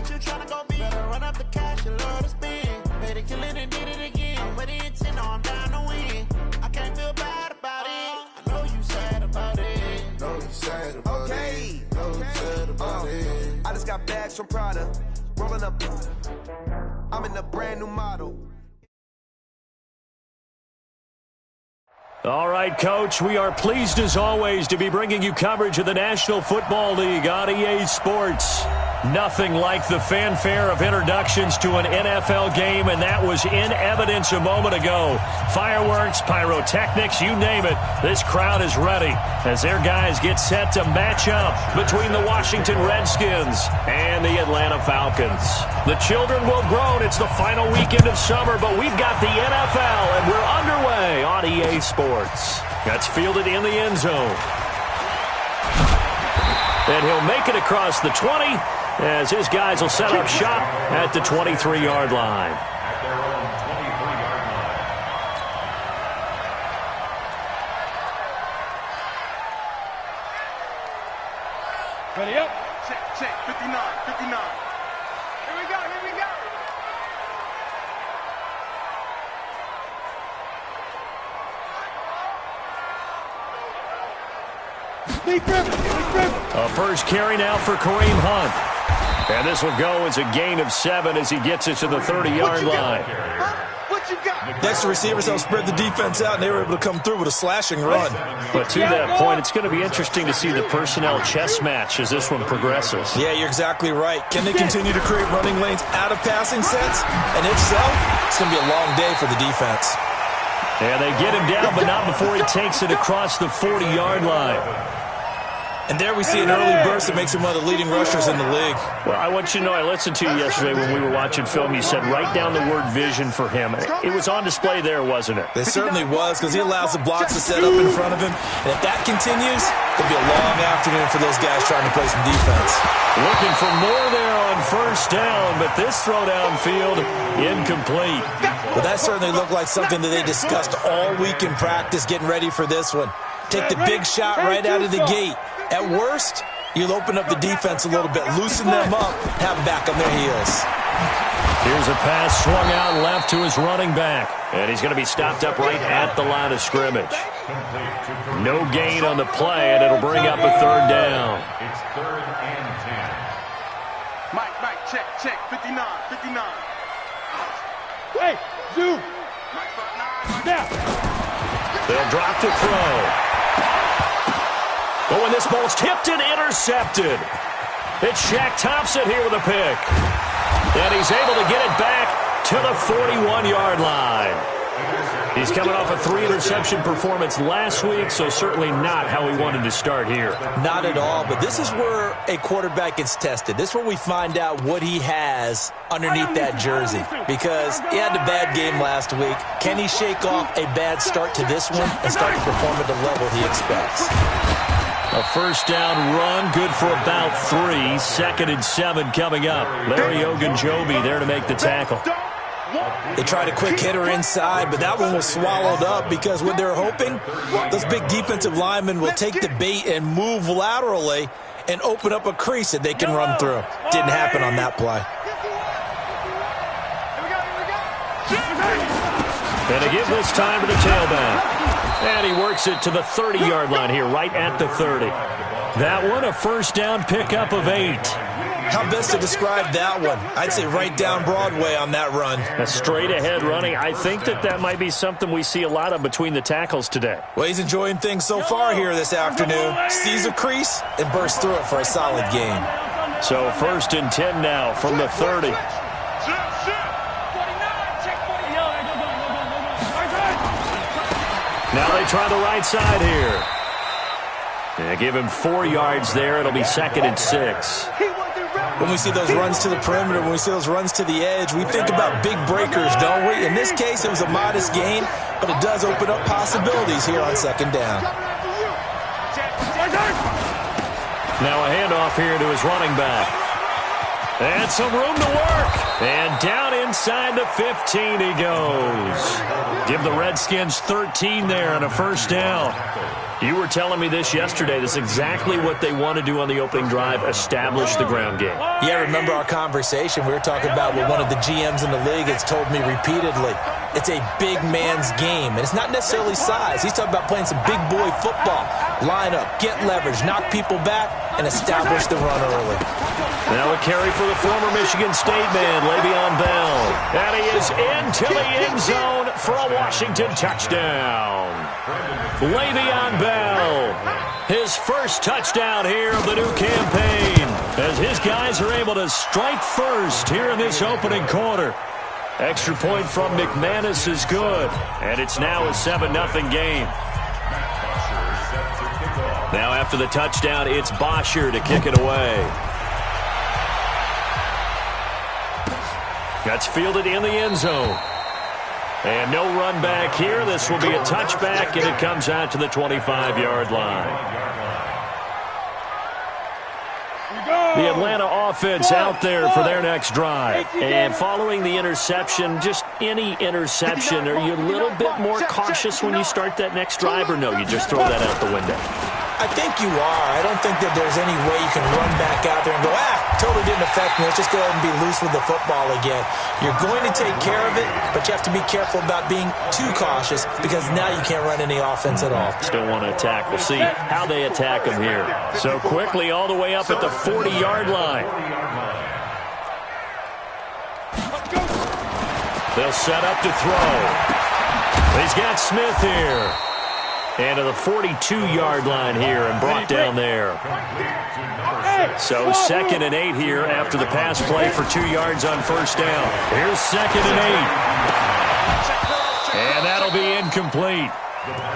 what you tryna go be. Better run up the cash, you love to spend. Made it kill it and did it again. I'm with the intent, no, I'm down to win. I can't feel bad about it. I know you sad about it. Know you sad about it. Know you sad about it. I just got bags from Prada. Rolling up. I'm in a brand new model. All right, Coach, we are pleased as always to be bringing you coverage of the National Football League on EA Sports. Nothing like the fanfare of introductions to an NFL game, and that was in evidence a moment ago. Fireworks, pyrotechnics, you name it. This crowd is ready as their guys get set to match up between the Washington Redskins and the Atlanta Falcons. The children will groan. It's the final weekend of summer, but we've got the NFL, and we're underway on EA Sports. That's fielded in the end zone. And he'll make it across the 20 as his guys will set up shop at the 23-yard line. At their own 23-yard line. Ready up. Check, 59. Here we go. Deep river. A first carry now for Kareem Hunt. And this will go as a gain of 7 as he gets it to the 30-yard line. What you got? Next, the receivers helped spread the defense out, and they were able to come through with a slashing run. But to that point, it's going to be interesting to see the personnel chess match as this one progresses. Yeah, you're exactly right. Can they continue to create running lanes out of passing sets? And if so, it's going to be a long day for the defense. And they get him down, but not before he takes it across the 40-yard line. And there we see an early burst that makes him one of the leading rushers in the league. Well, I want you to know, I listened to you yesterday when we were watching film. You said write down the word vision for him. It was on display there, wasn't it? It certainly was, because he allows the blocks to set up in front of him. And if that continues, it'll be a long afternoon for those guys trying to play some defense. Looking for more there on first down, but this throw downfield incomplete. Well, that certainly looked like something that they discussed all week in practice getting ready for this one. Take the big shot right out of the gate. At worst, you'll open up the defense a little bit, loosen them up, have them back on their heels. Here's a pass swung out left to his running back, and he's going to be stopped up right at the line of scrimmage. No gain on the play, and it'll bring up a third down. It's 3rd and 10. Mike, check, 59. Hey, Zoo. Snap. They'll drop to throw. Oh, and this ball's tipped and intercepted. It's Shaq Thompson here with a pick. And he's able to get it back to the 41-yard line. He's coming off a 3-interception performance last week, so certainly not how he wanted to start here. Not at all, but this is where a quarterback gets tested. This is where we find out what he has underneath that jersey, because he had a bad game last week. Can he shake off a bad start to this one and start to perform at the level he expects? A first down run, good for about 3. 2nd and 7 coming up. Larry Ogunjobi there to make the tackle. They tried a quick hitter inside, but that one was swallowed up because what they're hoping, those big defensive linemen will take the bait and move laterally and open up a crease that they can run through. Didn't happen on that play. And to give this time to the tailback. And he works it to the 30-yard line here, right at the 30. That one, a first down pickup of 8. How best to describe that one? I'd say right down Broadway on that run. A straight-ahead running. I think that might be something we see a lot of between the tackles today. Well, he's enjoying things so far here this afternoon. Sees a crease and bursts through it for a solid gain. So 1st and 10 now from the 30. Now they try the right side here. They give him 4 yards there. It'll be 2nd and 6. When we see those runs to the perimeter, when we see those runs to the edge, we think about big breakers, don't we? In this case, it was a modest gain, but it does open up possibilities here on 2nd down. Now a handoff here to his running back. And some room to work. And down inside the 15 he goes. Give the Redskins 13 there and a first down. You were telling me this yesterday. This is exactly what they want to do on the opening drive, establish the ground game. Yeah, remember our conversation. We were talking about what one of the GMs in the league has told me repeatedly. It's a big man's game, and it's not necessarily size. He's talking about playing some big boy football. Line up, get leverage, knock people back, and establish the run early. Now a carry for the former Michigan State man, Le'Veon Bell. And he is into the end zone for a Washington touchdown. Le'Veon Bell, his first touchdown here of the new campaign, as his guys are able to strike first here in this opening quarter. Extra point from McManus is good, and it's now a 7-0 game. Now after the touchdown, it's Bosher to kick it away. That's fielded in the end zone. And no run back here. This will be a touchback, and it comes out to the 25-yard line. The Atlanta offense out there for their next drive. And following the interception, just any interception, are you a little bit more cautious when you start that next drive, or no, you just throw that out the window? I think you are. I don't think that there's any way you can run back out there and go, totally didn't affect me. Let's just go ahead and be loose with the football again. You're going to take care of it, but you have to be careful about being too cautious because now you can't run any offense at all. Still want to attack. We'll see how they attack them here. So quickly all the way up at the 40-yard line. They'll set up to throw. He's got Smith here. And to the 42-yard line here and brought down there. So 2nd and 8 here after the pass play for 2 yards on first down. Here's 2nd and 8. And that'll be incomplete.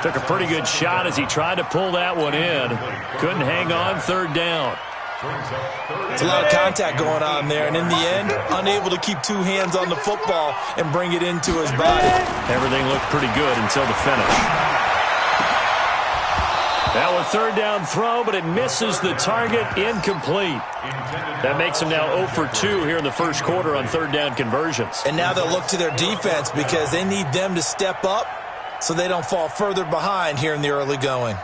Took a pretty good shot as he tried to pull that one in. Couldn't hang on, 3rd down. It's a lot of contact going on there, and in the end, unable to keep 2 hands on the football and bring it into his body. Everything looked pretty good until the finish. Now a 3rd down throw, but it misses the target, incomplete. That makes them now 0 for 2 here in the first quarter on 3rd down conversions. And now they'll look to their defense because they need them to step up so they don't fall further behind here in the early going.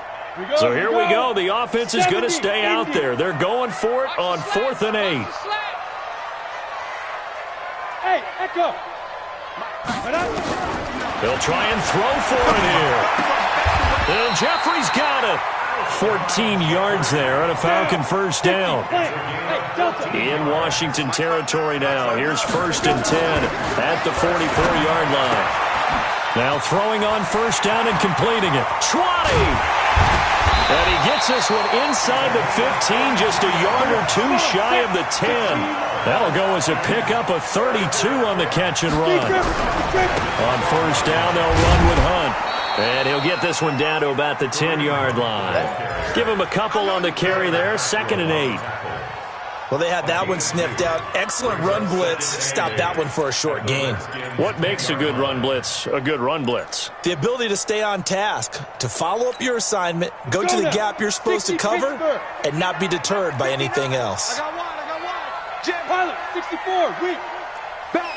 So here we go. The offense is going to stay out there. They're going for it on 4th and 8. Hey, echo. They'll try and throw for it here. And Jeffrey's got it. 14 yards there on a Falcon first down. In Washington territory now. Here's 1st and 10 at the 44-yard line. Now throwing on first down and completing it. Trotty! And he gets this one inside the 15, just a yard or 2 shy of the 10. That'll go as a pickup of 32 on the catch and run. On first down, they'll run with Hunt. And he'll get this one down to about the 10-yard line. Give him a couple on the carry there, 2nd and 8. Well, they had that one sniffed out. Excellent run blitz. Stopped that one for a short gain. What makes a good run blitz a good run blitz? The ability to stay on task, to follow up your assignment, go to the gap you're supposed to cover, and not be deterred by anything else. I got one. Jet pilot, 64, weak. Back.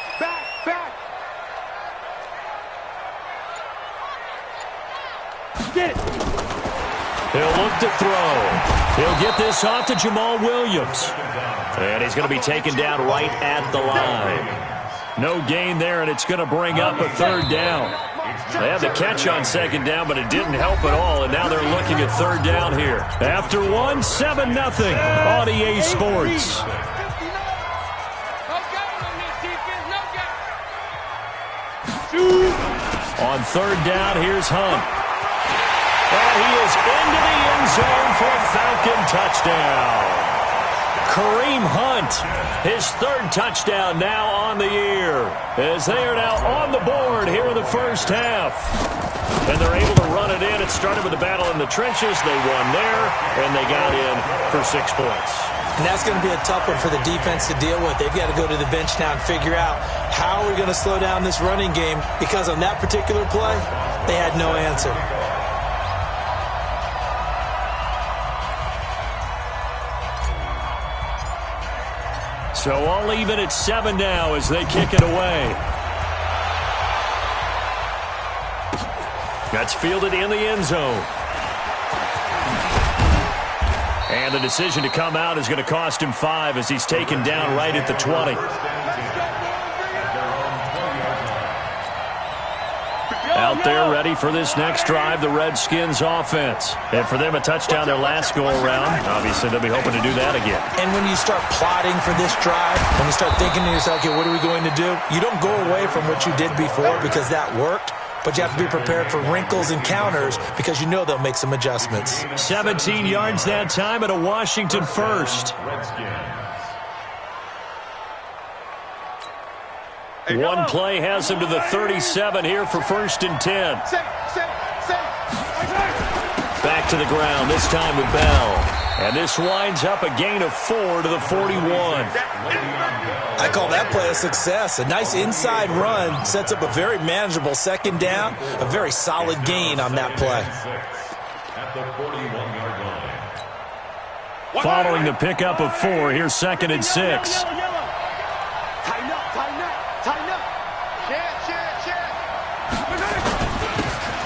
Get it. He'll look to throw. He'll get this off to Jamal Williams. And he's going to be taken down right at the line. No gain there, and it's going to bring up a 3rd down. They had the catch on 2nd down, but it didn't help at all, and now they're looking at 3rd down here. After 7-0 on EA Sports. On 3rd down, here's Hunt. And he is into the end zone for a Falcon touchdown. Kareem Hunt, his 3rd touchdown now on the year, as they are now on the board here in the first half. And they're able to run it in. It started with a battle in the trenches. They won there, and they got in for 6 points. And that's going to be a tough one for the defense to deal with. They've got to go to the bench now and figure out how we're going to slow down this running game, because on that particular play, they had no answer. So all even at 7 now as they kick it away. That's fielded in the end zone. And the decision to come out is going to cost him 5 as he's taken down right at the 20. Out there ready for this next drive, the Redskins offense. And for them, a touchdown their last go-around. Obviously, they'll be hoping to do that again. And when you start plotting for this drive, when you start thinking to yourself, okay, what are we going to do? You don't go away from what you did before because that worked. But you have to be prepared for wrinkles and counters because you know they'll make some adjustments. 17 yards that time and a Washington first. One play has him to the 37 here for 1st and 10. Back to the ground, this time with Bell. And this winds up a gain of 4 to the 41. I call that play a success. A nice inside run sets up a very manageable 2nd down. A very solid gain on that play. At the 41-yard line. Following the pickup of 4, here's 2nd and 6. Tighten up, tighten up, tighten up.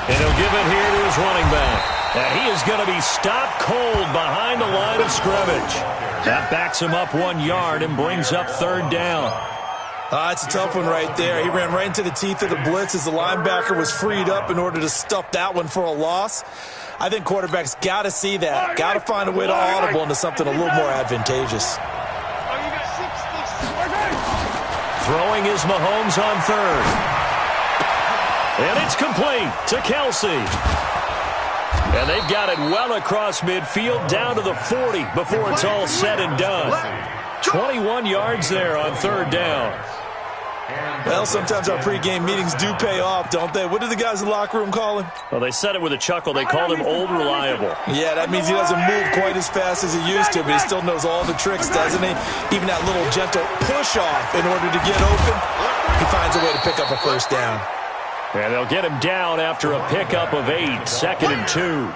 And he'll give it here to his running back. And he is going to be stopped cold behind the line of scrimmage. That backs him up 1 yard and brings up 3rd down. It's a tough one right there. He ran right into the teeth of the blitz as the linebacker was freed up in order to stuff that one for a loss. I think quarterbacks got to see that. Got to find a way to audible into something a little more advantageous. Throwing is Mahomes on 3rd. And it's complete to Kelsey. And they've got it well across midfield down to the 40 before it's all said and done. 21 yards there on 3rd down. Well, sometimes our pregame meetings do pay off, don't they? What do the guys in the locker room call him? Well, they said it with a chuckle. They called him Old Reliable. Yeah, that means he doesn't move quite as fast as he used to, but he still knows all the tricks, doesn't he? Even that little gentle push-off in order to get open, he finds a way to pick up a 1st down. And they'll get him down after a pickup of 8, 2nd and 2.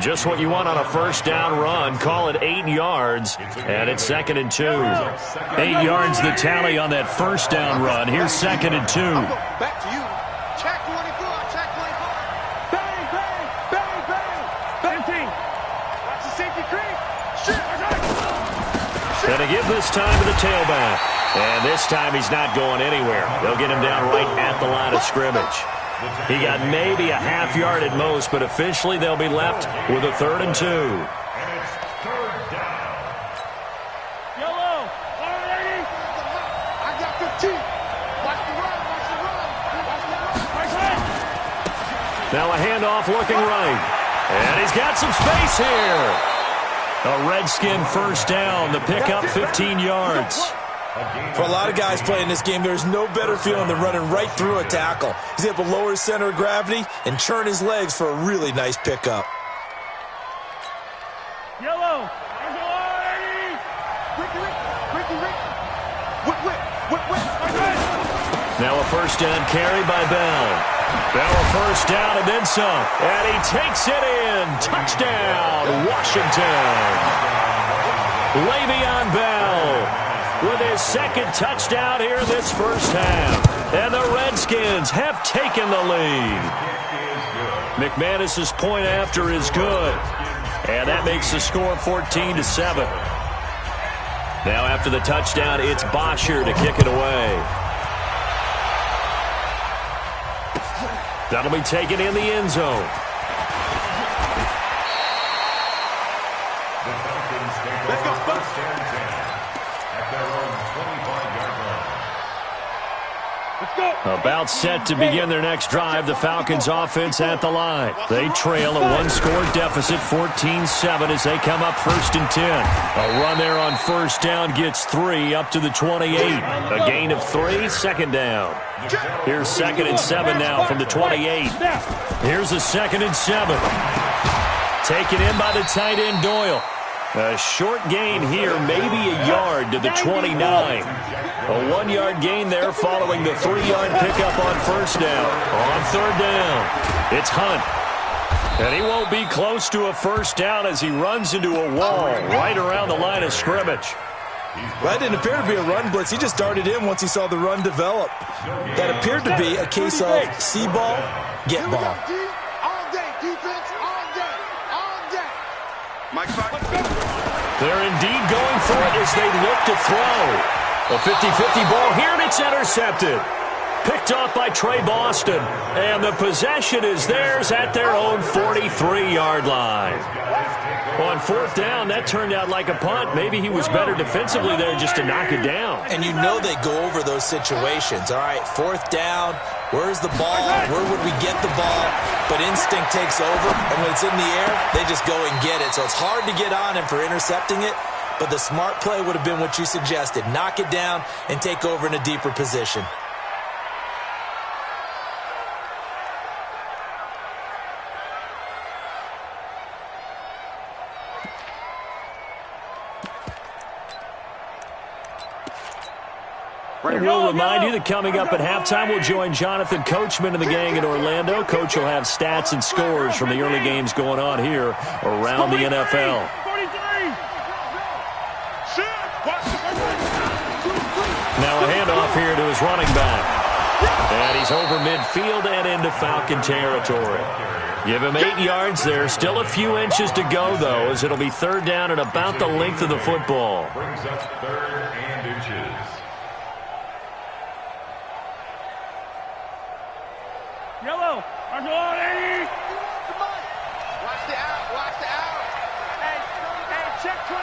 Just what you want on a 1st down run. Call it 8 yards, and it's 2nd and 2. 8 yards the tally on that 1st down run. Here's 2nd and 2. Back to you. Check 24, check 24. Bang, bang, bang, bang. 15. Watch the safety creep. Shoot. And to give this time to the tailback. And this time he's not going anywhere. They'll get him down right at the line of scrimmage. He got maybe a half yard at most, but officially they'll be left with a 3rd and 2. And it's 3rd down. Yellow. All ready? I got 15. Watch the run, watch the run. Watch the run. Now a handoff looking right. And he's got some space here. A Redskin 1st down. The pickup 15 yards. For a lot of guys playing this game, there's no better feeling than running right through a tackle. He's able to lower his center of gravity and churn his legs for a really nice pickup. Yellow. Now a 1st down carry by Bell. Bell a 1st down and then some. And he takes it in. Touchdown, Washington. Le'Veon Bell with his 2nd touchdown here this 1st half. And the Redskins have taken the lead. McManus's point after is good. And that makes the score 14-7. Now after the touchdown, it's Bosher to kick it away. That'll be taken in the end zone. Let's go, Bucks. At their own 25-yard line. Let's go. About set to begin their next drive, the Falcons offense at the line. They trail a 1-score deficit, 14-7 as they come up 1st and 10. A run there on 1st down gets 3 up to the 28. A gain of 3, 2nd down. Here's 2nd and 7 now from the 28. Here's a 2nd and 7. Taken in by the tight end Doyle. A short gain here, maybe a yard to the 29. A 1-yard gain there following the 3-yard pickup on 1st down. On 3rd down, it's Hunt. And he won't be close to a 1st down as he runs into a wall right around the line of scrimmage. Well, that didn't appear to be a run blitz. He just darted in once he saw the run develop. That appeared to be a case of see ball, get ball. All day, defense, all day, all day. Mike, They're indeed going for it as they look to throw. A 50-50 ball here, and it's intercepted. Picked off by Trey Boston. And the possession is theirs at their own 43-yard line. On fourth down, that turned out like a punt. Maybe he was better defensively there just to knock it down. And you know they go over those situations. All right, fourth down, where's the ball? Where would we get the ball? But instinct takes over, and when it's in the air, they just go and get it. So it's hard to get on him for intercepting it, but the smart play would have been what you suggested. Knock it down and take over in a deeper position. We'll remind you that coming up at halftime, we'll join Jonathan Coachman and the gang in Orlando. Coach will have stats and scores from the early games going on here around the NFL. Now a handoff here to his running back. And he's over midfield and into Falcon territory. Give him 8 yards there. Still a few inches to go, though, as it'll be third down and about the length of the football. Brings up 3rd and inches. Yellow. Watch the out, watch the out. Hey, check 24,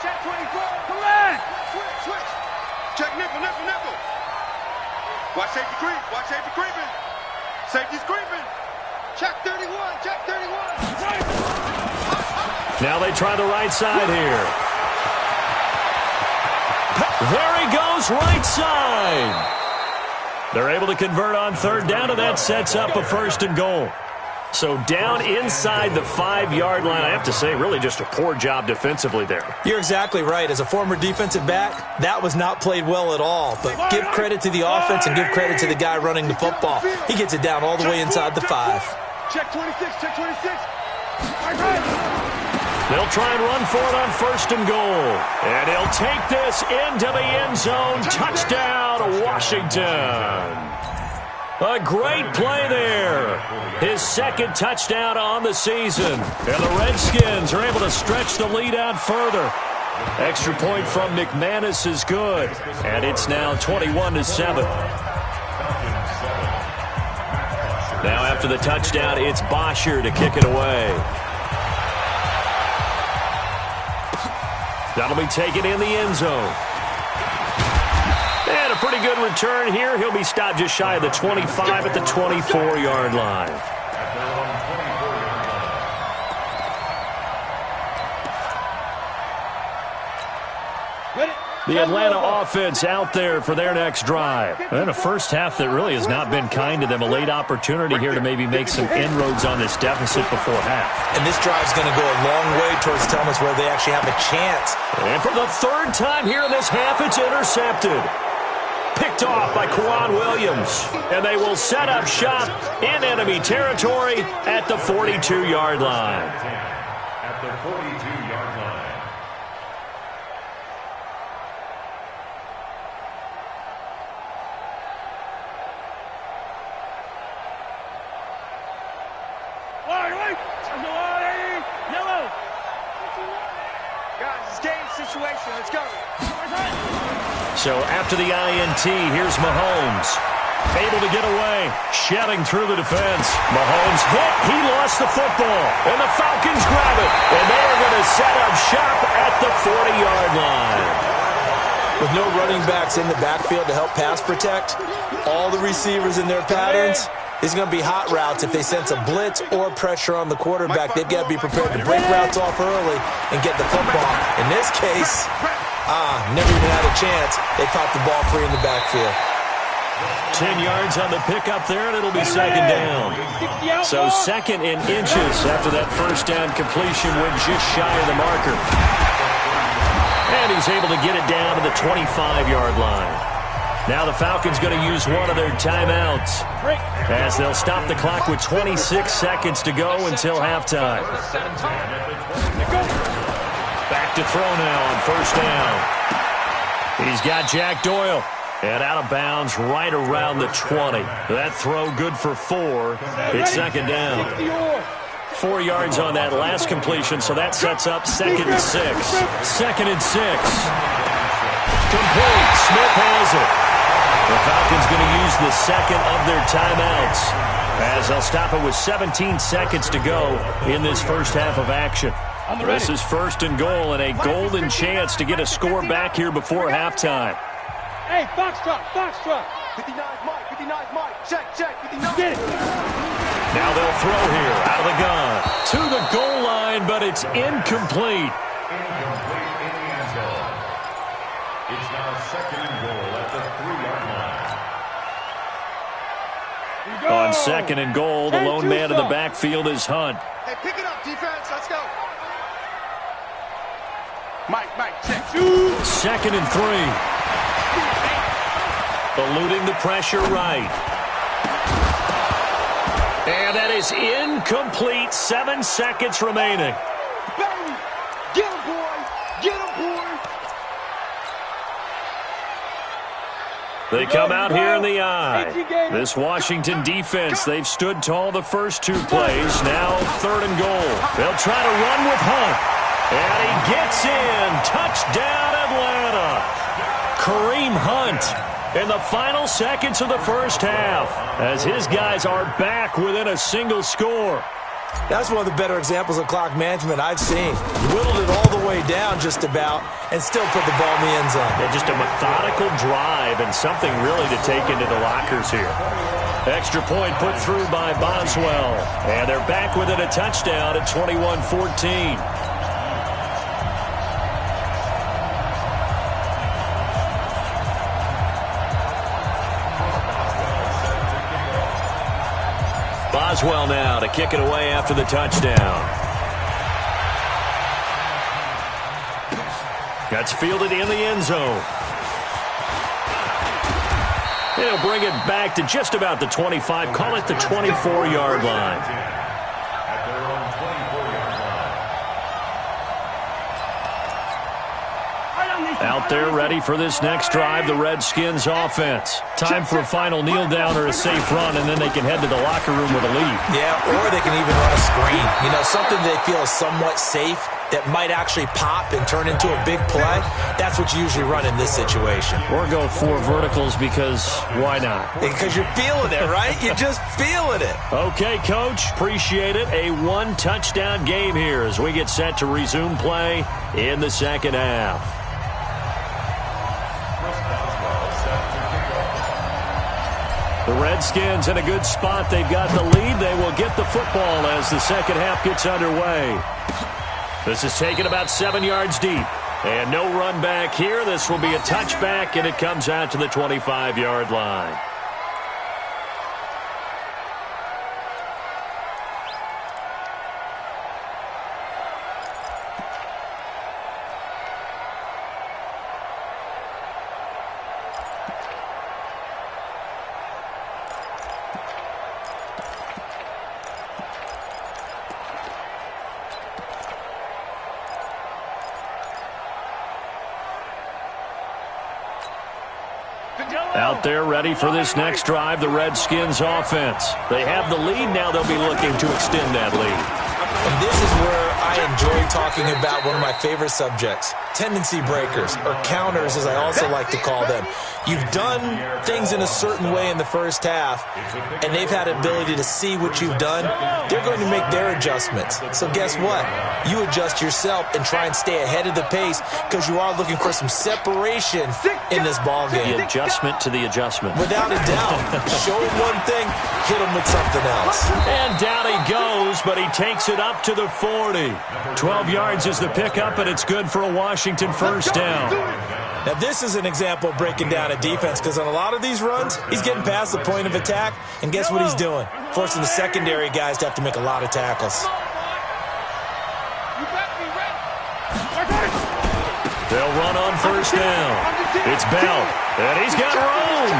check 24. Correct. Switch. Check nickel. Watch safety creep, watch safety creeping. Safety's creeping. Check 31, check 31. Now they try the right side here. There he goes, right side. They're able to convert on third down, and that sets up a 1st and goal. So down inside the 5-yard line. I have to say, really just a poor job defensively there. You're exactly right. As a former defensive back, that was not played well at all. But give credit to the offense and give credit to the guy running the football. He gets it down all the way inside the 5. Check 26, check 26. They'll try and run for it on 1st and goal. And he'll take this into the end zone. Touchdown, Washington. A great play there. His 2nd touchdown on the season. And the Redskins are able to stretch the lead out further. Extra point from McManus is good. And it's now 21-7. Now after the touchdown, it's Bosher to kick it away. That'll be taken in the end zone. And a pretty good return here. He'll be stopped just shy of the 25 at the 24-yard line. The Atlanta offense out there for their next drive. And a first half that really has not been kind to them. A late opportunity here to maybe make some inroads on this deficit before half. And this drive's going to go a long way towards telling us where they actually have a chance. And for the 3rd time here in this half, it's intercepted. Picked off by Kwan Williams. And they will set up shop in enemy territory at the 42-yard line. At the 42-yard line. Yellow. Guys, it's game situation. Let's go. So after the INT, here's Mahomes. Able to get away. Shedding through the defense. Mahomes hit. He lost the football. And the Falcons grab it. And they are going to set up shop at the 40-yard line. With no running backs in the backfield to help pass protect, all the receivers in their patterns, these are going to be hot routes. If they sense a blitz or pressure on the quarterback, they've got to be prepared to break routes off early and get the football. In this case, never even had a chance. They popped the ball free in the backfield. 10 yards on the pickup there, and it'll be 2nd down. So 2nd in inches after that first down completion went just shy of the marker. And he's able to get it down to the 25-yard line. Now the Falcons going to use one of their timeouts as they'll stop the clock with 26 seconds to go until halftime. Go. Back to throw now on 1st down. He's got Jack Doyle. And out of bounds right around the 20. That throw good for 4. It's second down. 4 yards on that last completion, so that sets up 2nd and 6. 2nd and 6. Complete. Smith has it. The Falcons going to use the second of their timeouts as they'll stop it with 17 seconds to go in this first half of action. This is 1st and goal and a golden chance to get a score back here before halftime. Hey, Foxtrot, Foxtrot. 59 Mike, 59 Mike. Check, 59. Get it. Now they'll throw here out of the gun to the goal line, but it's incomplete. Incomplete in the end zone. It's now 2nd and goal at the 3-yard line. On 2nd and goal, the lone man in the backfield is Hunt. Hey, pick it up, defense. Let's go. Mike, check. 2nd and 3. Eluding the pressure right. And that is incomplete. 7 seconds remaining. Barry, get him, boy. Get him, boy. They come out here in the eye. This Washington defense, they've stood tall the first 2 plays. Now 3rd and goal. They'll try to run with Hunt. And he gets in. Touchdown, Atlanta. Kareem Hunt in the final seconds of the first half as his guys are back within a single score. That's one of the better examples of clock management I've seen. Whittled it all the way down just about and still put the ball in the end zone. Yeah, just a methodical drive and something really to take into the lockers here. Extra point put through by Boswell. And they're back within a touchdown at 21-14. Boswell now to kick it away after the touchdown. That's fielded in the end zone. He'll bring it back to just about the 25. Call it the 24-yard line. At their own 24-yard line. Out there ready for this next drive, the Redskins offense. Time for a final kneel down or a safe run, and then they can head to the locker room with a lead. Yeah, or they can even run a screen. You know, something they feel is somewhat safe that might actually pop and turn into a big play. That's what you usually run in this situation. Or go 4 verticals because why not? Because you're feeling it, right? You're just feeling it. Okay, Coach, appreciate it. A 1-touchdown game here as we get set to resume play in the second half. The Redskins in a good spot. They've got the lead. They will get the football as the second half gets underway. This is taken about 7 yards deep. And no run back here. This will be a touchback, and it comes out to the 25-yard line. Out there ready for this next drive, the Redskins offense. They have the lead. Now they'll be looking to extend that lead. And this is where I enjoy talking about one of my favorite subjects, tendency breakers, or counters as I also like to call them. You've done things in a certain way in the first half, and they've had the ability to see what you've done. They're going to make their adjustments. So guess what? You adjust yourself and try and stay ahead of the pace because you are looking for some separation in this ball game. The adjustment to the adjustment. Without a doubt. Show him one thing, hit him with something else. And down he goes, but he takes it up to the 40. 12 yards is the pickup, and it's good for a Washington first down. Now, this is an example of breaking down a defense because on a lot of these runs, he's getting past the point of attack, and guess what he's doing? Forcing the secondary guys to have to make a lot of tackles. They'll run on first down. It's Bell, and he's got room.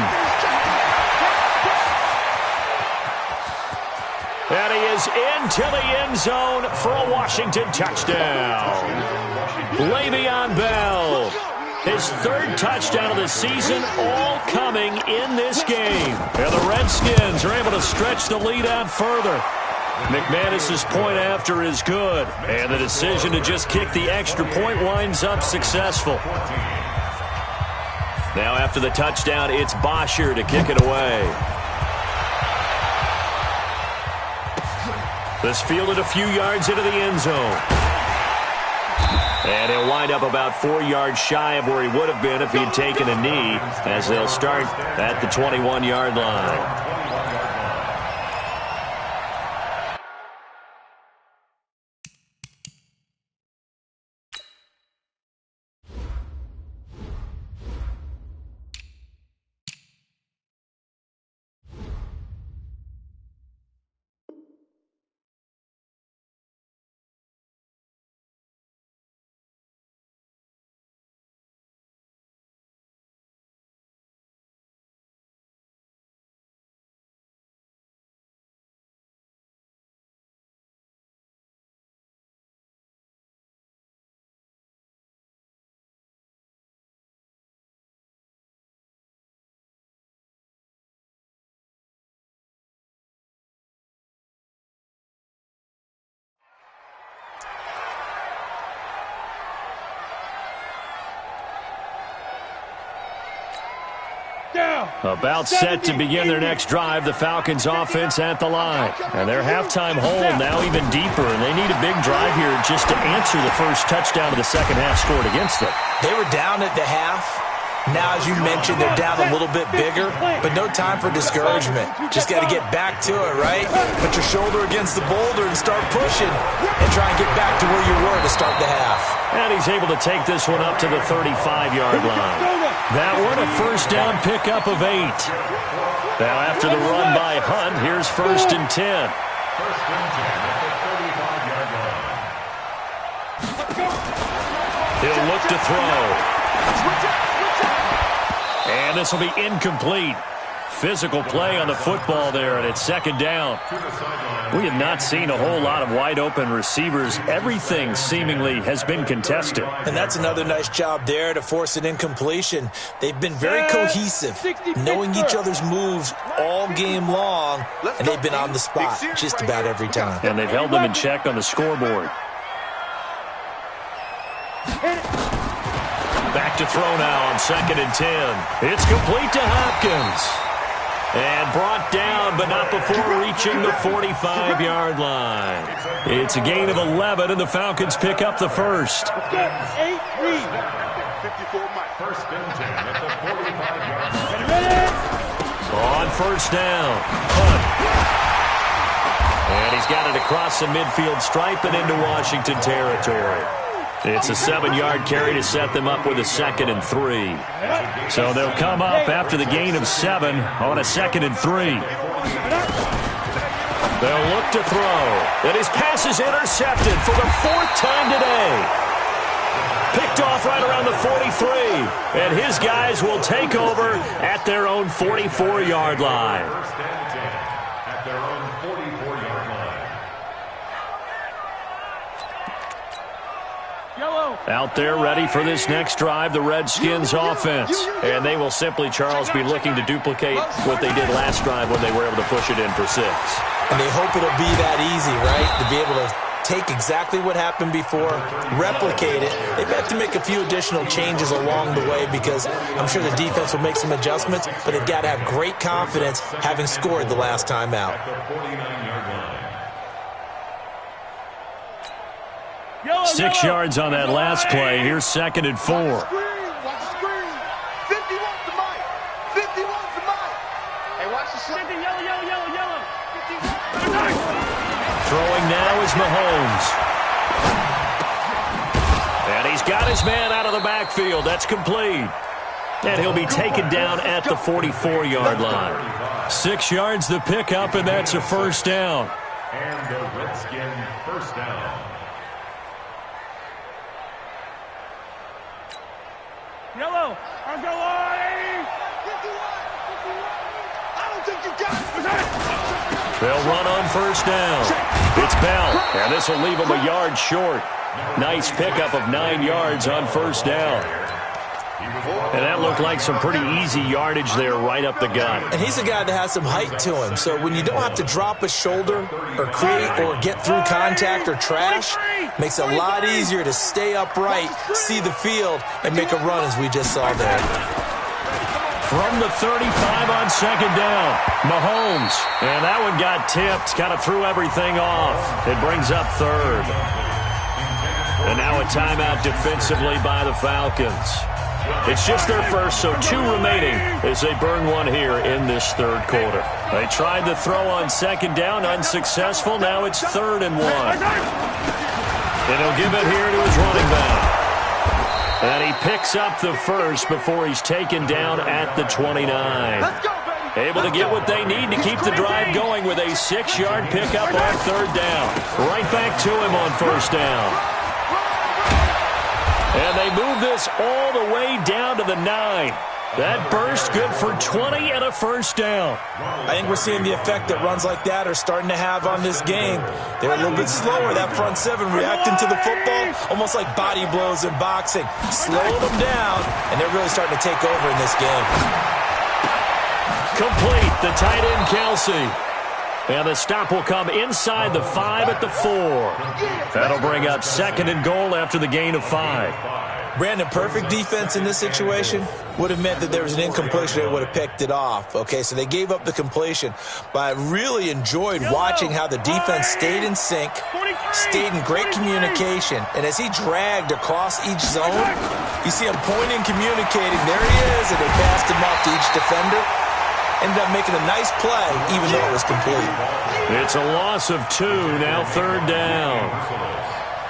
And he is into the end zone for a Washington touchdown. Le'Veon Bell His third touchdown of the season, all coming in this game. And the Redskins are able to stretch the lead out further. McManus's point after is good. And the decision to just kick the extra point winds up successful. Now after the touchdown, it's Bosher to kick it away. This fielded a few yards into the end zone. And he'll wind up about 4 yards shy of where he would have been if he had taken a knee, as they'll start at the 21-yard line. About set to begin their next drive, the Falcons offense at the line. And their halftime hole now even deeper, and they need a big drive here just to answer the first touchdown of the second half scored against them. They were down at the half. Now, as you mentioned, they're down a little bit bigger, but no time for discouragement. Just got to get back to it, right? Put your shoulder against the boulder and start pushing and try and get back to where you were to start the half. And he's able to take this one up to the 35-yard line. That one a first down pickup of 8. Now after the run by Hunt, here's 1st and 10. 1st and 10 at the 35-yard line. He'll look to throw. And this will be incomplete. Physical play on the football there, and it's 2nd down. We have not seen a whole lot of wide-open receivers. Everything seemingly has been contested. And that's another nice job there to force an incompletion. They've been very cohesive, knowing each other's moves all game long, and they've been on the spot just about every time. And they've held them in check on the scoreboard. Back to throw now on 2nd and 10. It's complete to Hopkins. And brought down, but not before reaching the 45-yard line. It's a gain of 11, and the Falcons pick up the first. 54 Mike. 1st and 10 at the 45-yard line. On first down. Hunt. And he's got it across the midfield stripe and into Washington territory. It's a 7-yard carry to set them up with a 2nd and 3. So they'll come up after the gain of 7 on a 2nd and 3. They'll look to throw. And his pass is intercepted for the 4th time today. Picked off right around the 43. And his guys will take over at their own 44-yard line. 1st and 10 at their own 44-yard line. Out there ready for this next drive, the Redskins offense. And they will simply, Charles, be looking to duplicate what they did last drive when they were able to push it in for 6. And they hope it'll be that easy, right? To be able to take exactly what happened before, replicate it. They've had to make a few additional changes along the way because I'm sure the defense will make some adjustments, but they've got to have great confidence having scored the last time out. At the 49-yard line. 6 yards on that last play. Here's 2nd and 4. Watch the screen. 50 wants the mic. 50 wants the mic. Hey, watch the screen. Yellow. 50. Throwing now is Mahomes. And he's got his man out of the backfield. That's complete. And he'll be taken down at the 44-yard line. 6 yards the pickup, and that's a first down. And the Redskin first down. Yellow, I'm going. I don't think you got it. They'll run on first down. It's Bell, and this will leave him a yard short. Nice pickup of 9 yards on first down. And that looked like some pretty easy yardage there right up the gut. And he's a guy that has some height to him. So when you don't have to drop a shoulder or create or get through contact or trash, makes it a lot easier to stay upright, see the field, and make a run as we just saw there. From the 35 on second down, Mahomes. And that one got tipped, kind of threw everything off. It brings up third. And now a timeout defensively by the Falcons. It's just their first, so 2 remaining as they burn one here in this third quarter. They tried to throw on second down, unsuccessful. Now it's 3rd and 1. And he'll give it here to his running back. And he picks up the first before he's taken down at the 29. Able to get what they need to keep the drive going with a 6-yard pickup on 3rd down. Right back to him on 1st down. And they move this all the way down to the 9. That burst good for 20 and a 1st down. I think we're seeing the effect that runs like that are starting to have on this game. They're a little bit slower, that front 7, reacting to the football, almost like body blows in boxing. Slow them down, and they're really starting to take over in this game. Complete, the tight end Kelsey. And the stop will come inside the 5 at the 4. That'll bring up 2nd and goal after the gain of 5. Brandon, perfect defense in this situation would have meant that there was an incompletion. They would have picked it off. Okay, so they gave up the completion. But I really enjoyed watching how the defense stayed in sync, stayed in great communication. And as he dragged across each zone, you see him pointing, communicating. There he is, and they passed him off to each defender. Ended up making a nice play, even though it was complete. It's a loss of 2, now 3rd down.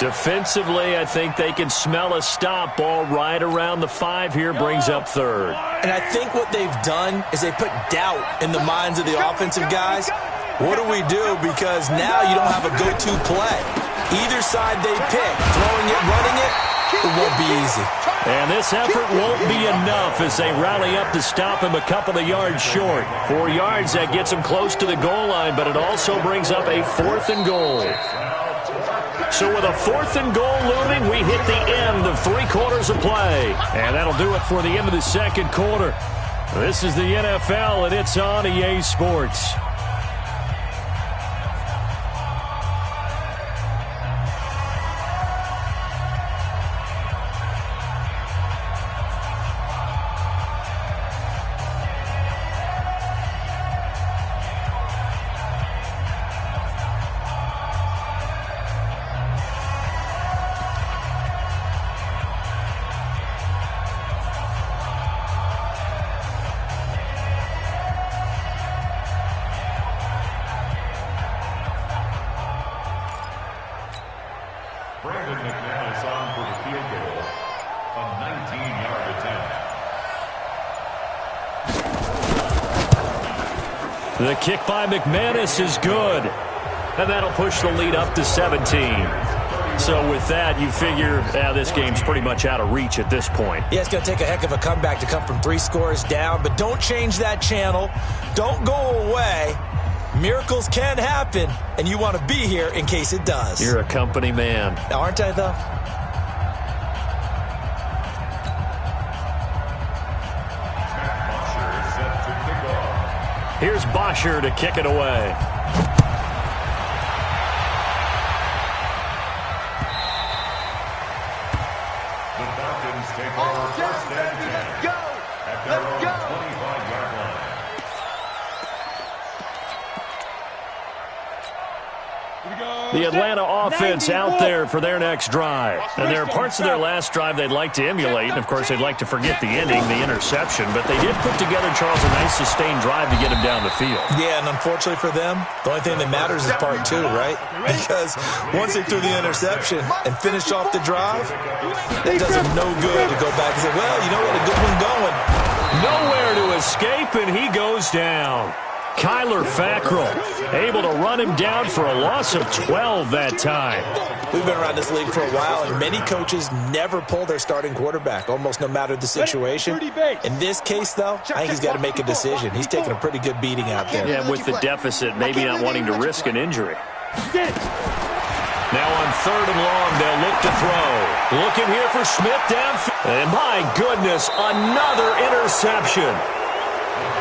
Defensively, I think they can smell a stop ball right around the 5 here, brings up 3rd. And I think what they've done is they put doubt in the minds of the offensive guys. What do we do? Because now you don't have a go-to play. Either side they pick, throwing it, running it, it won't be easy. And this effort won't be enough as they rally up to stop him a couple of yards short. 4 yards, that gets him close to the goal line, but it also brings up a 4th and goal. So with a 4th and goal looming, we hit the end of 3 quarters of play. And that'll do it for the end of the second quarter. This is the NFL, and it's on EA Sports. The kick by McManus is good. And that'll push the lead up to 17. So with that, you figure this game's pretty much out of reach at this point. Yeah, it's going to take a heck of a comeback to come from 3 scores down. But don't change that channel. Don't go away. Miracles can happen, and you want to be here in case it does. You're a company man. Aren't I, though? Here's Bosher to kick it away. The Falcons take over 1st and 10 at their own 25-yard line. The Atlanta offense out there for their next drive. And there are parts of their last drive they'd like to emulate. And, of course, they'd like to forget the ending, the interception. But they did put together, Charles, a nice sustained drive to get him down the field. Yeah, and unfortunately for them, the only thing that matters is part 2, right? Because once they threw the interception and finished off the drive, it does them no good to go back and say, well, you know what, a good one going. Nowhere to escape, and he goes down. Kyler Fackrell able to run him down for a loss of 12 that time. We've been around this league for a while, and many coaches never pull their starting quarterback, almost no matter the situation. In this case, though, I think he's got to make a decision. He's taking a pretty good beating out there. Yeah, with the deficit, maybe not wanting to risk an injury. Now on 3rd and long, they'll look to throw. Looking here for Smith downfield. And my goodness, another interception.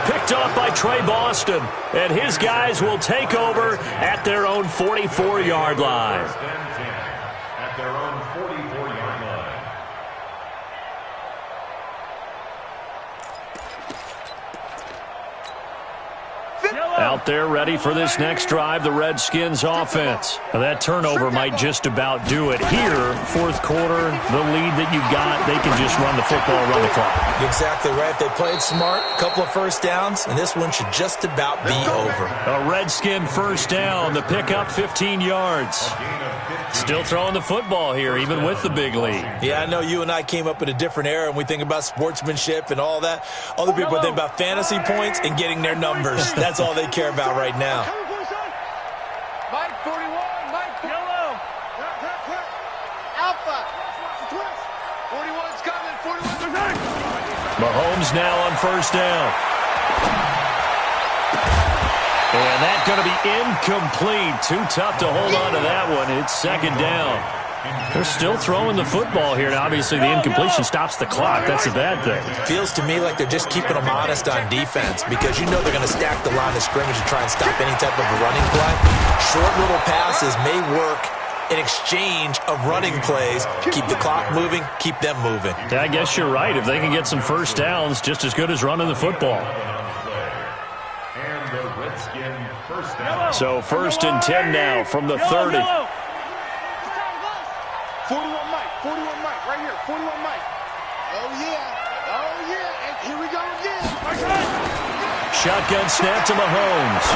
Picked off by Trey Boston. And his guys will take over at their own 44-yard line. At their own 44-yard line. Out there ready for this next drive, the Redskins offense. Now that turnover might just about do it. Here, 4th quarter, the lead that you've got, they can just run the football, run the clock. Exactly right. They played smart, a couple of first downs, and this one should just about be over. A Redskin first down, the pickup 15 yards. Still throwing the football here, even with the big lead. Yeah, I know you and I came up in a different era, and we think about sportsmanship and all that. Other people think about fantasy points and getting their numbers. That's all they care about right now. Mike 41, Mike yellow. Alpha. 41's coming. 41's coming. Mahomes now on first down. And that's going to be incomplete. Too tough to hold on to that one. It's 2nd down. They're still throwing the football here. Now, obviously, the incompletion stops the clock. That's a bad thing. Feels to me like they're just keeping them honest on defense because you know they're going to stack the line of scrimmage and try and stop any type of a running play. Short little passes may work in exchange of running plays. Keep the clock moving, keep them moving. Yeah, I guess you're right. If they can get some first downs, just as good as running the football. And the Redskin first down. So 1st and 10 now from the 30. 41 Mike, 41 Mike, right here, 41 Mike. Oh yeah, and here we go again. Shotgun snap to Mahomes.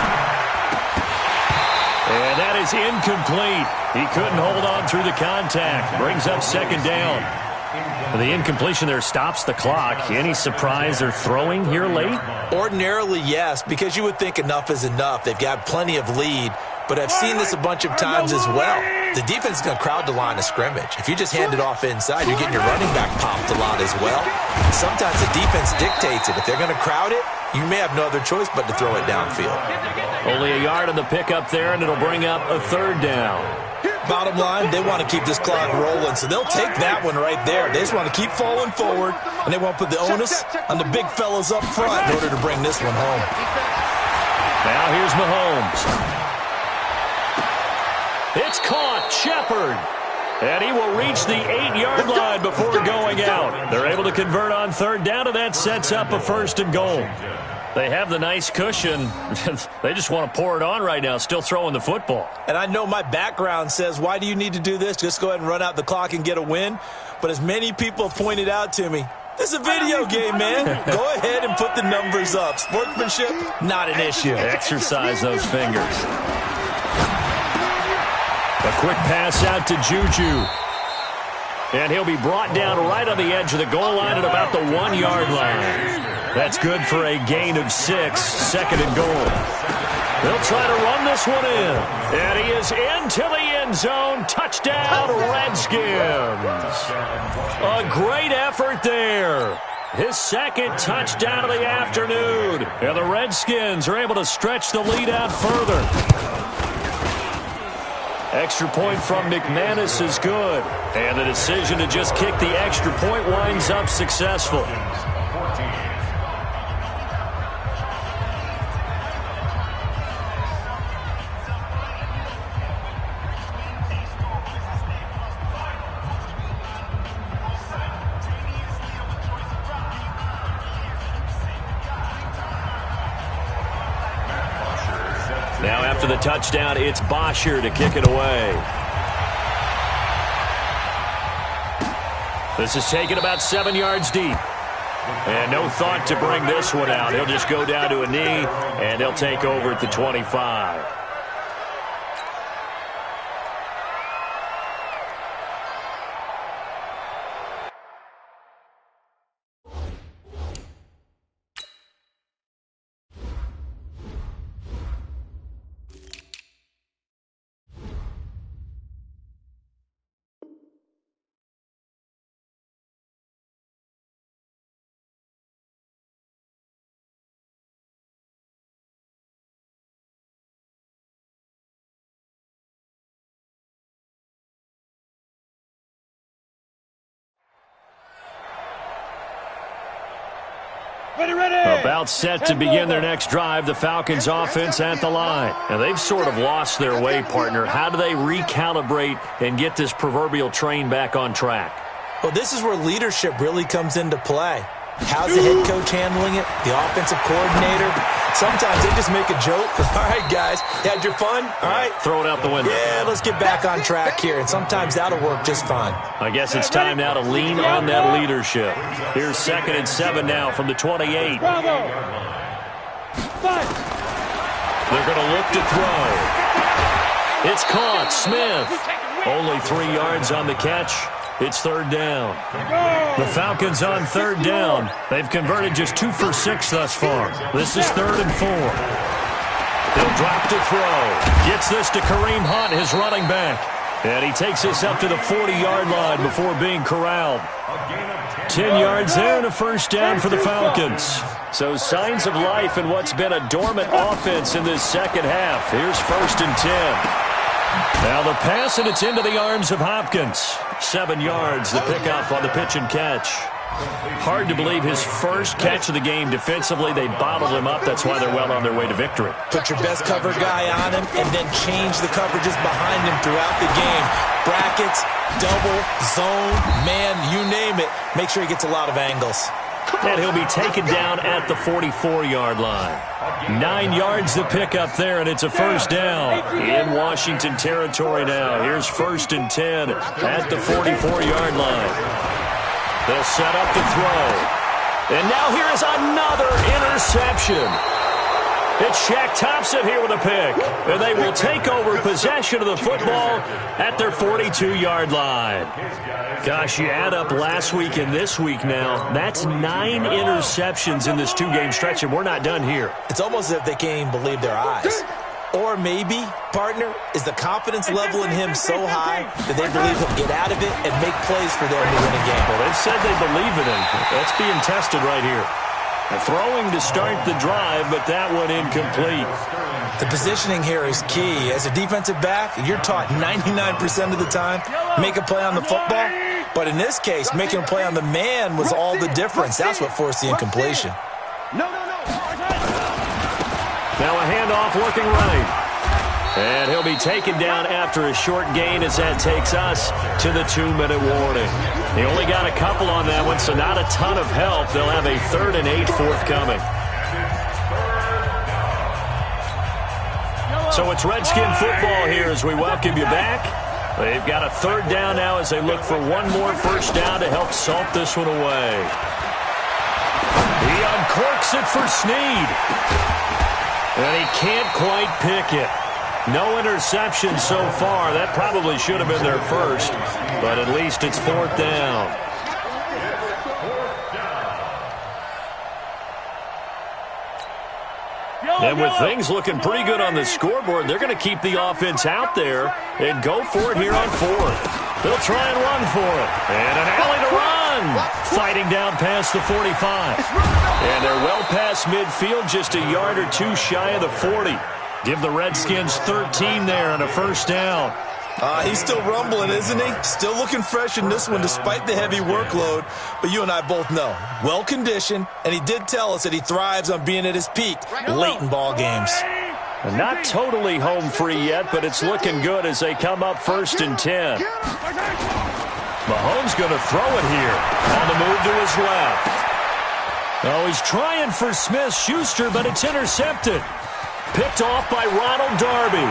And that is incomplete. He couldn't hold on through the contact. Brings up 2nd down. The incompletion there stops the clock. Any surprise they're throwing here late? Ordinarily, yes, because you would think enough is enough. They've got plenty of lead, but I've seen this a bunch of times as well. The defense is going to crowd the line of scrimmage. If you just hand it off inside, you're getting your running back popped a lot as well. Sometimes the defense dictates it. If they're going to crowd it, you may have no other choice but to throw it downfield. Only a yard on the pickup there, and it'll bring up a 3rd down. Bottom line, they want to keep this clock rolling, so they'll take that one right there. They just want to keep falling forward, and they won't put the onus on the big fellas up front in order to bring this one home. Now here's Mahomes. It's caught. Shepard. And he will reach the 8-yard line before going out. They're able to convert on 3rd down, and that sets up a 1st and goal. They have the nice cushion. They just want to pour it on right now, still throwing the football. And I know my background says, why do you need to do this? Just go ahead and run out the clock and get a win. But as many people have pointed out to me, this is a video game, man. Go ahead and put the numbers up. Sportsmanship, not an issue. Exercise those fingers. A quick pass out to Juju. And he'll be brought down right on the edge of the goal line at about the 1-yard line. That's good for a gain of 6, 2nd and goal. They'll try to run this one in. And he is into the end zone. Touchdown, Redskins. A great effort there. His 2nd touchdown of the afternoon. And the Redskins are able to stretch the lead out further. Extra point from McManus is good. And the decision to just kick the extra point winds up successful. Now after the touchdown, it's Bosher to kick it away. This is taken about 7 yards deep. And no thought to bring this one out. He'll just go down to a knee, and they'll take over at the 25. About set to begin their next drive, the Falcons offense at the line. And they've sort of lost their way, partner. How do they recalibrate and get this proverbial train back on track? Well, this is where leadership really comes into play. How's the head coach handling it? The offensive coordinator? Sometimes they just make a joke. All right, guys, had your fun? All right. Throw it out the window. Yeah, let's get back on track here. And sometimes that'll work just fine. I guess it's time now to lean on that leadership. Here's 2nd and 7 now from the 28. They're going to look to throw. It's caught. Smith. Only 3 yards on the catch. It's 3rd down. The Falcons on 3rd down. They've converted just 2 for 6 thus far. This is 3rd and 4. They'll drop to throw. Gets this to Kareem Hunt, his running back. And he takes this up to the 40-yard line before being corralled. 10 yards there and a 1st down for the Falcons. So signs of life in what's been a dormant offense in this second half. Here's 1st and 10. Now the pass, and it's into the arms of Hopkins. 7 yards, the pickup on the pitch and catch. Hard to believe his first catch of the game defensively. They bottled him up. That's why they're well on their way to victory. Put your best cover guy on him and then change the coverages behind him throughout the game. Brackets, double, zone, man, you name it. Make sure he gets a lot of angles. And he'll be taken down at the 44-yard line. 9 yards the pickup there, and it's a 1st down in Washington territory now. Here's 1st and 10 at the 44-yard line. They'll set up the throw. And now here is another interception. It's Shaq Thompson here with a pick. And they will take over possession of the football at their 42-yard line. Gosh, you add up last week and this week now, that's 9 interceptions in this 2-game stretch, and we're not done here. It's almost as if they can't even believe their eyes. Or maybe, partner, is the confidence level in him so high that they believe he'll get out of it and make plays for them to win a game. Well, they've said they believe in him. That's being tested right here. Throwing to start the drive, but that one incomplete. The positioning here is key. As a defensive back, you're taught 99% of the time, make a play on the football. But in this case, making a play on the man was all the difference. That's what forced the incompletion. No. Now a handoff looking right. And he'll be taken down after a short gain as that takes us to the 2-minute warning. They only got a couple on that one, so not a ton of help. They'll have a 3rd and 8 forthcoming. So it's Redskin football here as we welcome you back. They've got a 3rd down now as they look for one more 1st down to help salt this one away. He uncorks it for Snead. And he can't quite pick it. No interception so far. That probably should have been their first, but at least it's 4th down. And with things looking pretty good on the scoreboard, they're going to keep the offense out there and go for it here on 4th. They'll try and run for it. And an alley to run. Fighting down past the 45. And they're well past midfield, just a yard or 2 shy of the 40. Give the Redskins 13 there and a 1st down. He's still rumbling, isn't he? Still looking fresh in this one despite the heavy workload. But you and I both know, well-conditioned, and he did tell us that he thrives on being at his peak late in ball games. And not totally home free yet, but it's looking good as they come up 1st and 10. Mahomes going to throw it here on the move to his left. Oh, he's trying for Smith-Schuster, but it's intercepted. Picked off by Ronald Darby.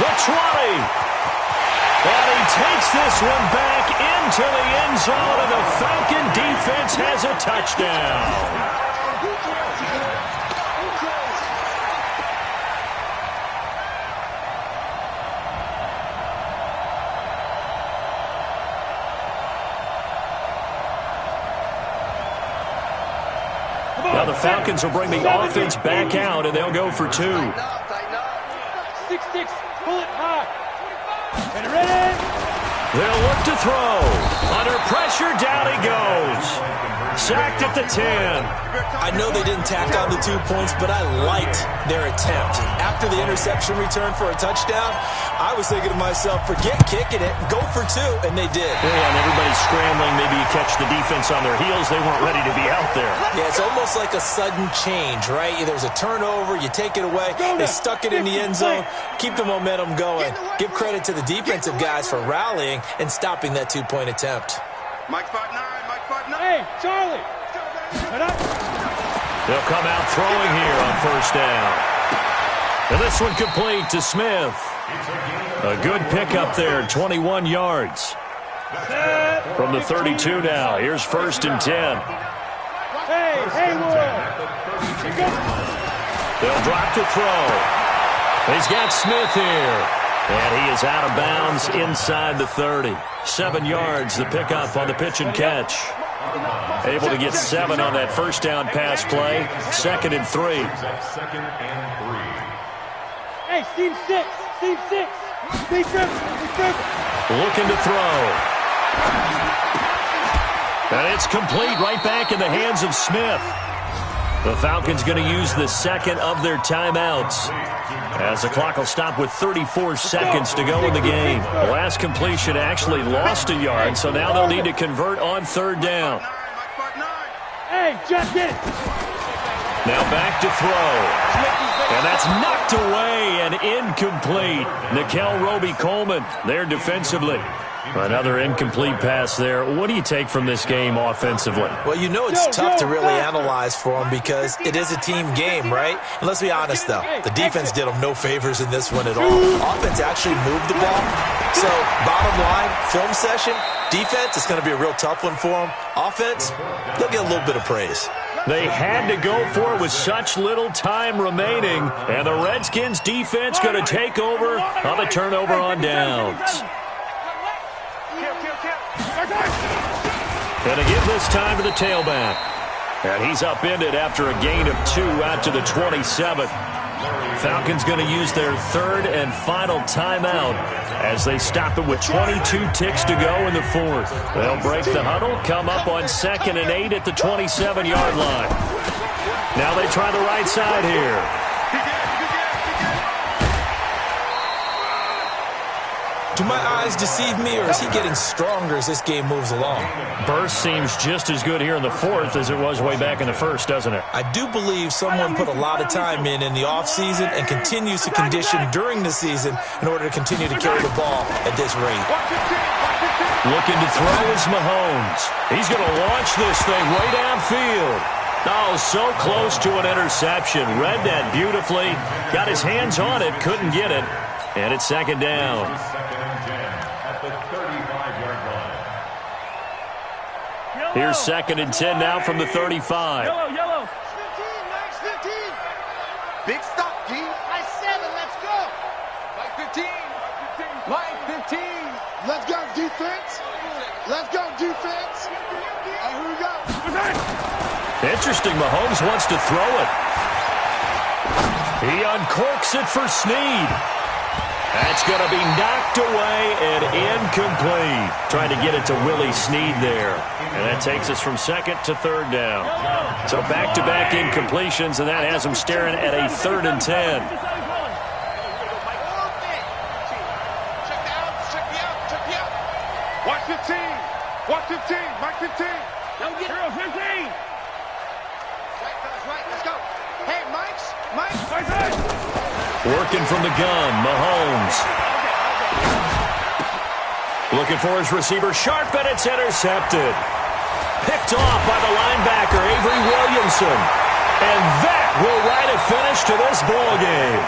The 20. And he takes this one back into the end zone, and the Falcon defense has a touchdown. Now the Falcons will bring the offense back out, and they'll go for 2. 6-6, pull it high. And ready? They'll look to throw. Under pressure, down he goes. sacked at the 10. I know they didn't tack on the 2 points, but I liked their attempt. After the interception return for a touchdown, I was thinking to myself, forget kicking it, go for 2, and they did. Yeah, and everybody's scrambling. Maybe you catch the defense on their heels. They weren't ready to be out there. Yeah, it's almost like a sudden change, right? There's a turnover, you take it away, they stuck it in the end zone, keep the momentum going. Give credit to the defensive guys for rallying and stopping that 2-point attempt. Mike 5'9", Mike 5'9". Hey, Charlie. They'll come out throwing here on first down. And this one complete to Smith. A good pickup there, 21 yards. From the 32 now. Here's 1st and 10. Hey, Haywood. They'll drop to throw. He's got Smith here. And he is out of bounds inside the 30. 7 yards, the pickup on the pitch and catch. Able to get 7 on that first down pass play. 2nd and 3. Hey, Steve 6. Steve 6. Steve 7. Looking to throw. And it's complete right back in the hands of Smith. The Falcons going to use the 2nd of their timeouts, as the clock will stop with 34 seconds to go in the game. The last completion actually lost a yard, so now they'll need to convert on 3rd down. Hey, Jeff, get it. Now back to throw. And that's knocked away and incomplete. Nickel Roby-Coleman there defensively. Another incomplete pass there. What do you take from this game offensively? Well, you know it's tough to really analyze for them because it is a team game, right? And let's be honest, though. The defense did them no favors in this one at all. Offense actually moved the ball. So, bottom line, film session, defense, it's going to be a real tough one for them. Offense, they'll get a little bit of praise. They had to go for it with such little time remaining. And the Redskins defense going to take over on the turnover on downs. Going to give this time to the tailback. And he's upended after a gain of 2 out to the 27. Falcons going to use their 3rd and final timeout as they stop it with 22 ticks to go in the 4th. They'll break the huddle, come up on 2nd and 8 at the 27-yard line. Now they try the right side here. Do my eyes deceive me, or is he getting stronger as this game moves along? Burst seems just as good here in the 4th as it was way back in the 1st, doesn't it? I do believe someone put a lot of time in the offseason and continues to condition during the season in order to continue to carry the ball at this rate. Looking to throw is Mahomes. He's going to launch this thing way downfield. Oh, so close to an interception. Read that beautifully. Got his hands on it, couldn't get it. And it's 2nd down. Here's 2nd and 10 now from the 35. Yellow. 15, big stop, G. By 7, let's go. Mike 15. Mike 15. Let's go, defense. Let's go, defense. And here we go. Interesting, Mahomes wants to throw it. He uncorks it for Snead. That's going to be knocked away and incomplete. Trying to get it to Willie Snead there. And that takes us from 2nd to 3rd down. So back-to-back incompletions, and that has them staring at a 3rd and 10. Check me out. Watch 15. Watch 15. Mike 15. Don't get it. 15. Right, let's go. Hey, Mike. Working from the gun, Mahomes. Looking for his receiver, Sharp, and it's intercepted. Picked off by the linebacker, Avery Williamson. And that will write a finish to this ball game.